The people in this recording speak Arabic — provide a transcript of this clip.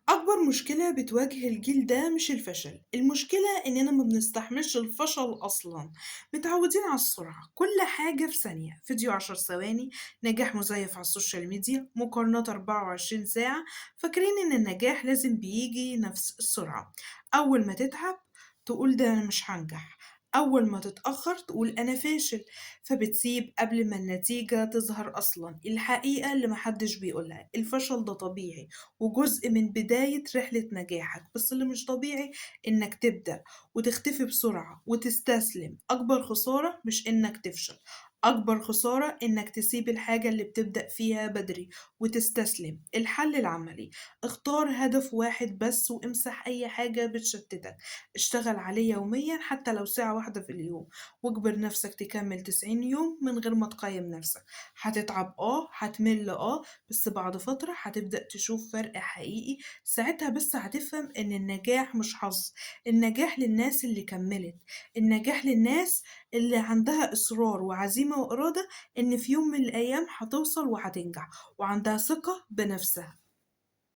أكبر مشكلة بتواجه الجيل ده مش الفشل، المشكلة إننا ما بنستحملش الفشل أصلًا، متعودين على السرعة، كل حاجة في ثانية، فيديو 10 ثواني، نجاح مزيف على السوشيال ميديا، مقارنات 24 ساعة، فاكرين إن النجاح لازم بييجي نفس السرعة، أول ما تتعب تقول ده أنا مش هانجح، أول ما تتأخر تقول أنا فاشل، فبتسيب قبل ما النتيجة تظهر أصلًا، الحقيقة اللي ما حدش بيقولها، الفشل ده طبيعي. وجزء من بداية رحلة نجاحك، بس اللي مش طبيعي إنك تبدأ وتختفي بسرعة وتستسلم، أكبر خسارة مش إنك تفشل، أكبر خسارة إنك تسيب الحاجة اللي بتبدأ فيها بدري وتستسلم. الحل العملي، اختار هدف واحد بس وامسح أي حاجة بتشتتك، اشتغل عليه يوميا حتى لو ساعة واحدة في اليوم، واجبر نفسك تكمل 90 يوم من غير ما تقيم نفسك. هتتعب هتمل بس بعد فترة هتبدأ تشوف فرق حقيقي، ساعتها بس هتفهم إن النجاح مش حظ، النجاح للناس اللي كمّلت، النجاح للناس اللي عندها إصرار وعزيمة وإرادة إن في يوم من الأيام هتوصل وهتنجح، وعندها ثقة بنفسها.